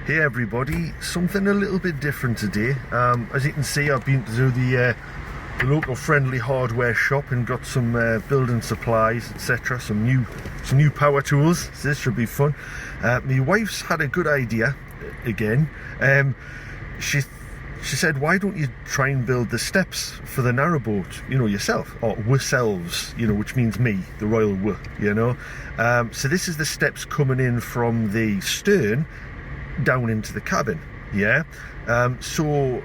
Hey everybody, something a little bit different today. As you can see, I've been to the local friendly hardware shop and got some building supplies, etc. Some new power tools. So this should be fun. My wife's had a good idea again. She said, why don't you try and build the steps for the narrowboat, yourself, or ourselves, which means me, the royal we, so this is the steps coming in from the stern down into the cabin. So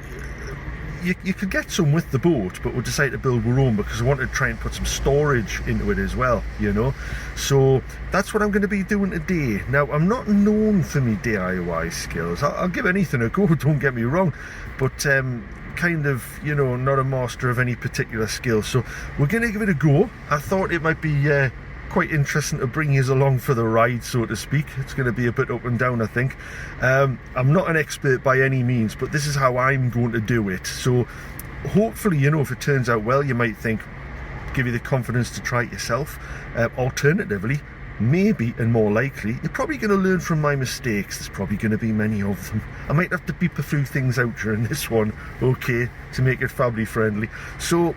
you could get some with the boat, but we decided to build our own because we wanted to try and put some storage into it as well, so that's what I'm going to be doing today. Now, I'm not known for my DIY skills. I'll give anything a go, don't get me wrong, but kind of, not a master of any particular skill, so we're going to give it a go. I thought it might be quite interesting to bring you along for the ride, so to speak. It's going to be a bit up and down, I think. I'm not an expert by any means, but this is how I'm going to do it. So hopefully, if it turns out well, you might think, give you the confidence to try it yourself. Alternatively, maybe and more likely, you're probably going to learn from my mistakes. There's probably going to be many of them. I might have to beep a few things out during this one, okay, to make it family friendly. So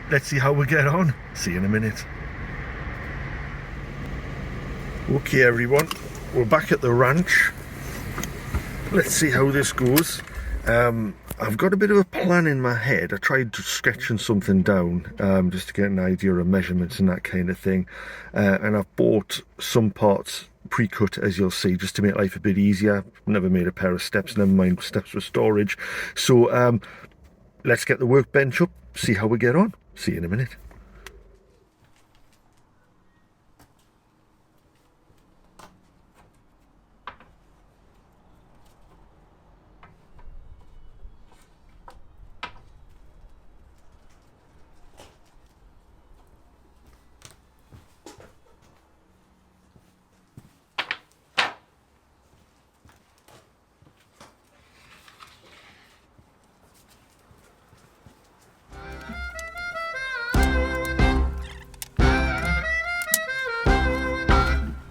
let's see how we get on. See you in a minute. Okay everyone, we're back at the ranch. Let's see how this goes. I've got a bit of a plan in my head. I tried sketching something down just to get an idea of measurements and that kind of thing. And I've bought some parts pre-cut, as you'll see, just to make life a bit easier. I've never made a pair of steps, never mind steps for storage. So let's get the workbench up, see how we get on. See you in a minute.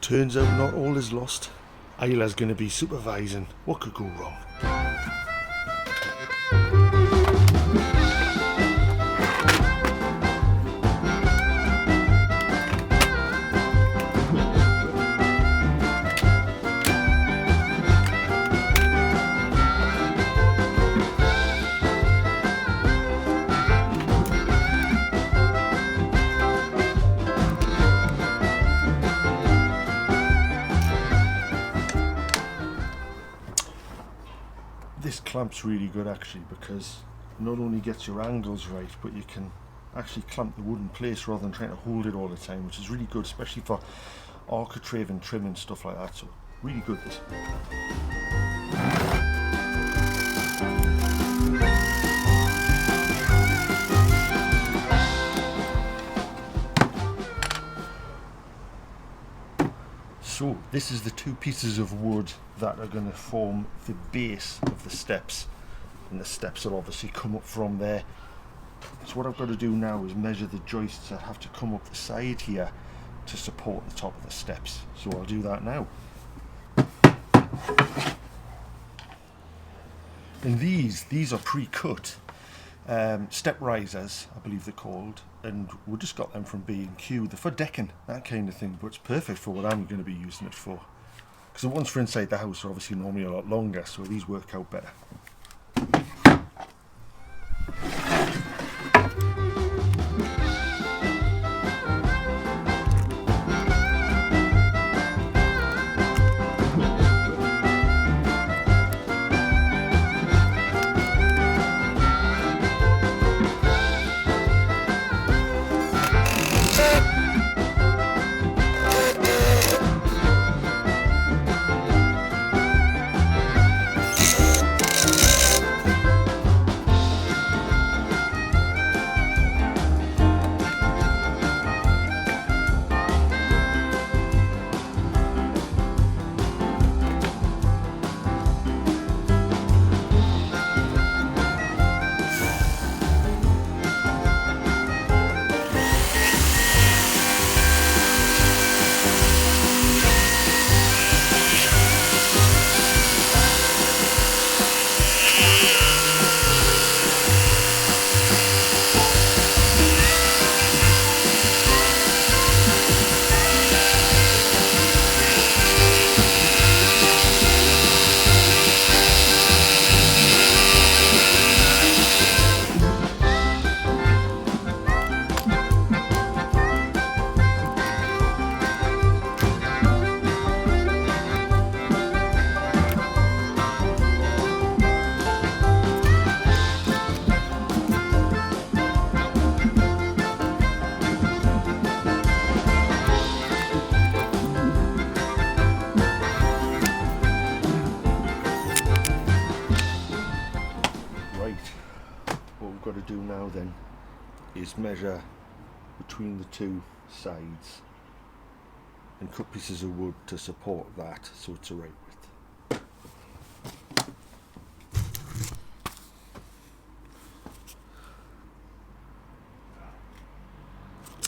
Turns out not all is lost. Isla's going to be supervising. What could go wrong? This clamp's really good actually, because not only gets your angles right, but you can actually clamp the wood in place rather than trying to hold it all the time, which is really good, especially for architrave and trim and stuff like that. So really good this. So this is the two pieces of wood that are going to form the base of the steps, and the steps will obviously come up from there. So what I've got to do now is measure the joists that have to come up the side here to support the top of the steps. So I'll do that now. And these are pre-cut step risers, I believe they're called, and we just got them from B&Q. They're for decking, that kind of thing, but it's perfect for what I'm going to be using it for, because the ones for inside the house are obviously normally a lot longer, so these work out better. then is measure between the two sides and cut pieces of wood to support that so it's the right width.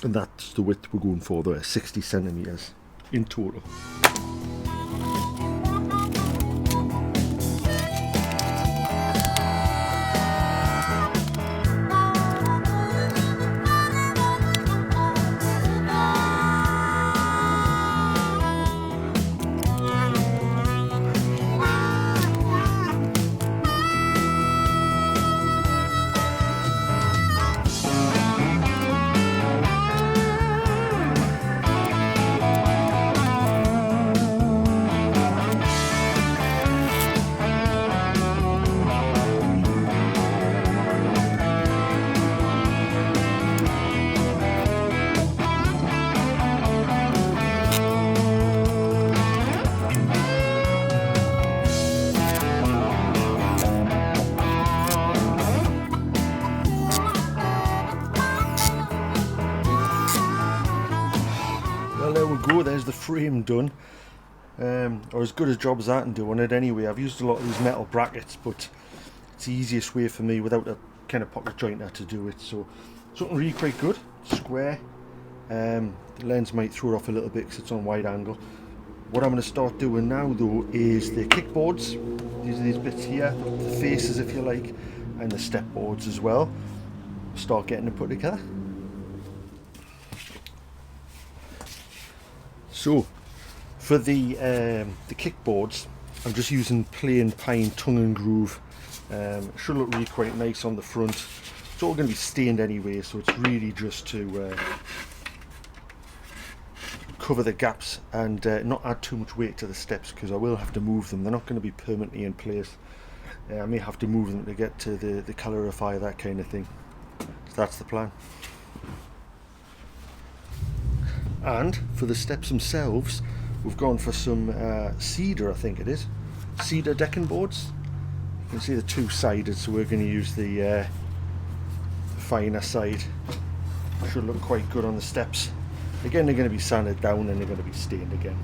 And that's the width we're going for there, 60 centimeters in total. Well, there we go, there's the frame done, or as good a job as I can do on it anyway. I've used a lot of these metal brackets, but it's the easiest way for me without a kind of pocket jointer to do it. So something really quite good, square. The lens might throw it off a little bit because it's on wide angle. What I'm going to start doing now though is the kickboards. These are these bits here, the faces if you like, and the step boards as well. Start getting them put together. So for the kickboards, I'm just using plain pine tongue and groove. Should look really quite nice on the front. It's all going to be stained anyway, so it's really just to cover the gaps and not add too much weight to the steps, because I will have to move them. They're not going to be permanently in place. I may have to move them to get to the calorify, that kind of thing. So that's the plan. And for the steps themselves, we've gone for some cedar, I think it is. Cedar decking boards. You can see the two-sided, so we're going to use the finer side. Should look quite good on the steps. Again, they're going to be sanded down and they're going to be stained again.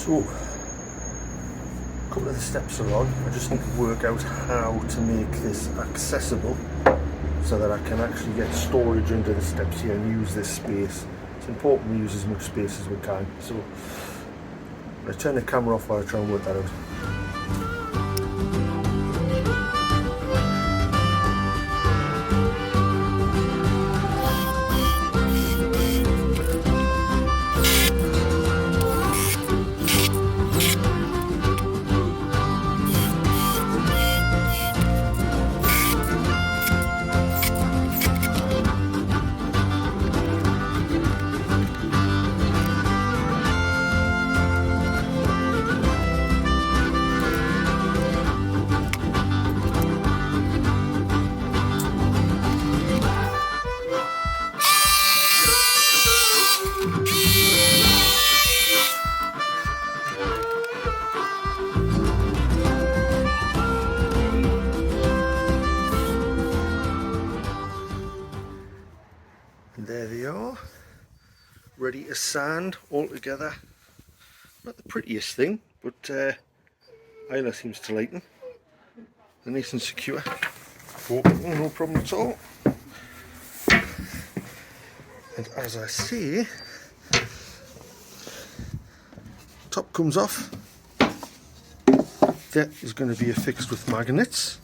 So, a couple of the steps are on. I just need to work out how to make this accessible so that I can actually get storage under the steps here and use this space. It's important we use as much space as we can. So, I'm going to turn the camera off while I try and work that out. And there they are, ready to sand all together. Not the prettiest thing, but Isla seems to like them. They're nice and secure. Oh, no problem at all. And as I say, top comes off. That is going to be affixed with magnets.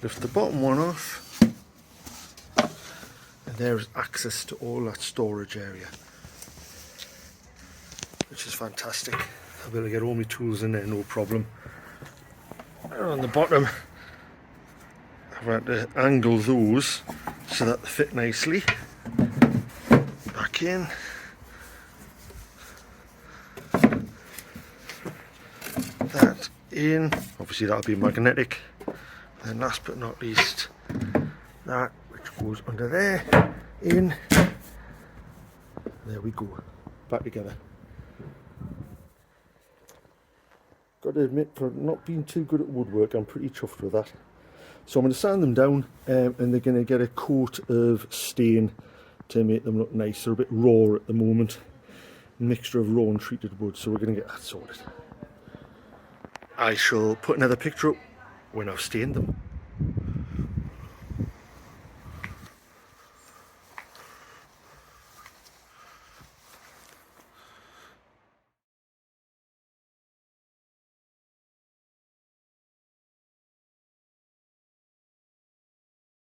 Lift the bottom one off, and there's access to all that storage area, which is fantastic. I'll be able to get all my tools in there, no problem. And on the bottom, I've had to angle those so that they fit nicely. Back in. That in. Obviously that'll be magnetic. And last but not least, that which goes under there, in. There we go. Back together. Got to admit, for not being too good at woodwork, I'm pretty chuffed with that. So I'm going to sand them down, and they're going to get a coat of stain to make them look nice. They're a bit raw at the moment, a mixture of raw and treated wood, so we're going to get that sorted. I shall put another picture up when I've stained them.